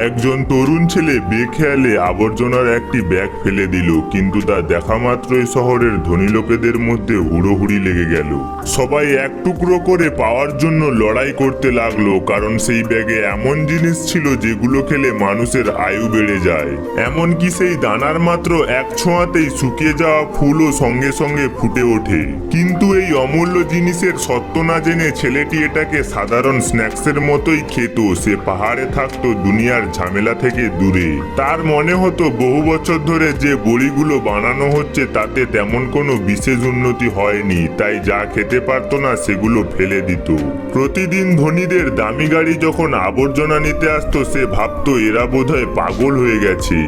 একজন তরুণ ছেলে বেখেয়ালে আবর্জনার একটি ব্যাগ ফেলে দিল, কিন্তু তা দেখা মাত্রই শহরের ধনী লোকেদের মধ্যে হুড়োহুড়ি লেগে গেল। সবাই এক টুকরো করে পাওয়ার জন্য লড়াই করতে লাগলো, কারণ সেই ব্যাগে এমন জিনিস ছিল যেগুলো খেলে মানুষের আয়ু বেড়ে যায়। এমনকি সেই দানার মাত্র এক ছোঁয়াতেই শুকিয়ে যাওয়া ফুলও সঙ্গে সঙ্গে ফুটে ওঠে। কিন্তু এই অমূল্য জিনিসের সত্য না জেনে ছেলেটি এটাকে সাধারণ স্ন্যাক্সের মতোই খেত। সে পাহাড়ে থাকতো দুনিয়ার ঝামেলা থেকে দূরে। তার মনে হতো বহু বছর ধরে যে বড়িগুলো বানানো হচ্ছে তাতে তেমন কোনো বিশেষ উন্নতি হয়নি, তাই যা খেতে পারতো না সেগুলো ফেলে দিত। প্রতিদিন ধনীদের দামি গাড়ি যখন আবর্জনা নিতে আসতো সে ভাবতো এরা বোধহয় পাগল হয়ে গেছে।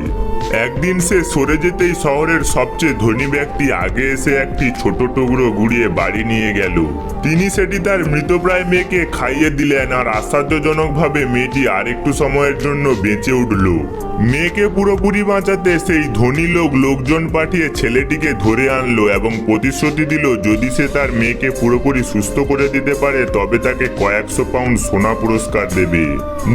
একদিন সে সরে যেতেই শহরের সবচেয়ে ধনী ব্যক্তি আগে এসে একটি ছোট টুকরো গুড়িয়ে বাড়ি নিয়ে গেল। তিনি সেটি তার মৃতপ্রায় মেয়েকে খাইয়ে দিলেন, আর আশ্চর্যজনকভাবে মেয়েটি আরেকটু সময়ের জন্য বেঁচে উঠল। মেয়েকে পুরোপুরি বাঁচাতে সেই ধনী লোকজন পাঠিয়ে ছেলেটিকে ধরে আনলো এবং প্রতিশ্রুতি দিল যদি সে তার মেয়েকে পুরোপুরি সুস্থ করে দিতে পারে তবে তাকে কয়েকশো পাউন্ড সোনা পুরস্কার দেবে।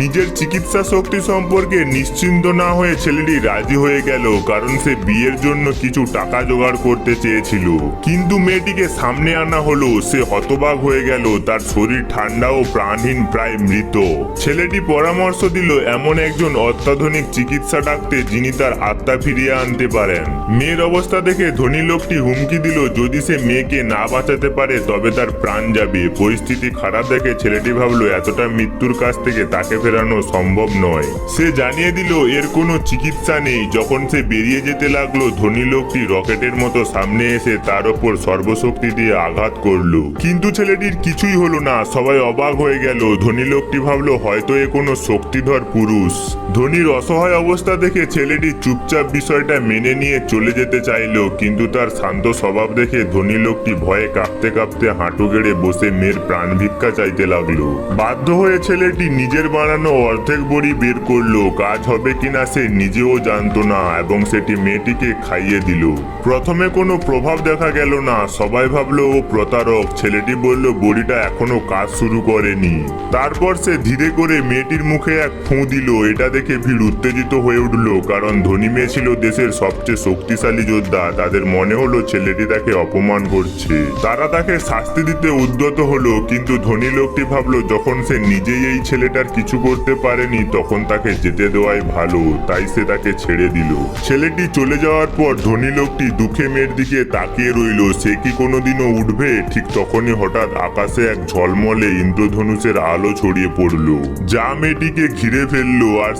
নিজের চিকিৎসা শক্তি সম্পর্কে নিশ্চিন্ত না হয়ে ছেলেটি রাজি হয়ে গেল, কারণ সে বিয়ের জন্য কিছু টাকা জোগাড় করতে চেয়েছিল। কিন্তু মেয়েটিকে সামনে আনা হলো, সে হতবাক হয়ে গেল। তার শরীর ঠান্ডা ও প্রাণহীন, প্রায় মৃত। ছেলেটি পরামর্শ দিল এমন একজন অত্যাধুনিক চিকিৎসা ডাকতে যিনি তার আত্মা ফিরিয়ে আনতে পারেন। মেয়ের অবস্থা দেখে ধনী লোকটি হুমকি দিল যদি সে মেয়েকে না বাঁচাতে পারে তবে তার প্রাণ যাবে। পরিস্থিতি খারাপ দেখে ছেলেটি ভাবলো এতটা মৃত্যুর কাছ থেকে তাকে ফেরানো সম্ভব নয়। সে জানিয়ে দিল এর কোনো চিকিৎসা নেই। যখন সে বেরিয়ে যেতে লাগলো ধনী লোকটি রকেটের মতো সামনে এসে তার ওপর সর্বশক্তি দিয়ে আঘাত করলো, কিন্তু ছেলেটির কিছুই হলো না। সবাই অবাক হয়ে গেল। ধনী লোকটি ভাবলো হয়তো এ কোনো শক্তিধর পুরুষ। ধনীর অসহায় অবস্থা দেখে ছেলেটি চুপচাপ বিষয়টা মেনে নিয়ে চলে যেতে চাইলো, কিন্তু তার শান্ত স্বভাব দেখে ধনী লোকটি ভয়ে কাঁপতে কাঁপতে হাঁটু গেড়ে বসে মেয়ের প্রাণ ভিক্ষা চাইতে লাগলো। বাধ্য হয়ে ছেলেটি নিজের বানানো অর্ধেক বড়ি বের করলো। কাজ হবে কিনা সে নিজেও জানতো না এবং সেটি মেয়েটিকে খাইয়ে দিল। প্রথমে কোনো প্রভাব দেখা গেল না। সবাই ভাবলো ও প্রতারক। ছেলেটি বলল বড়িটা এখনো কাজ শুরু করেনি। তারপর সে ধীরে করে মেয়েটির মুখে এক ফুঁ দিল। এটা দেখে ভিড় উত্তেজিত হয়ে উঠল, কারণ ধনী মেয়ে ছিল দেশের সবচেয়ে শক্তিশালী যোদ্ধা। তাদের মনে হলো ছেলেটি তাকে অপমান করছে। তারা তাকে শাস্তি দিতে উদ্যত হলো, কিন্তু ধনী লোকটি ভাবলো যখন সে নিজেই এই ছেলেটার কিছু করতে পারেনি তখন তাকে যেতে দেওয়াই ভালো, তাই সে তাকে ছেড়ে দিল। ছেলেটি চলে যাওয়ার পর ধনী লোকটি দুঃখে মেয়ের দিকে তাকিয়ে রইল। সে কি কোনোদিনও উঠবে? ঠিক তখনই হঠাৎ আকাশে এক ঝলমলে ইন্দ্রধনুষের আলো ছড়িয়ে পড়লো, যা মেয়েটিকে ঘিরে ফেললো। আর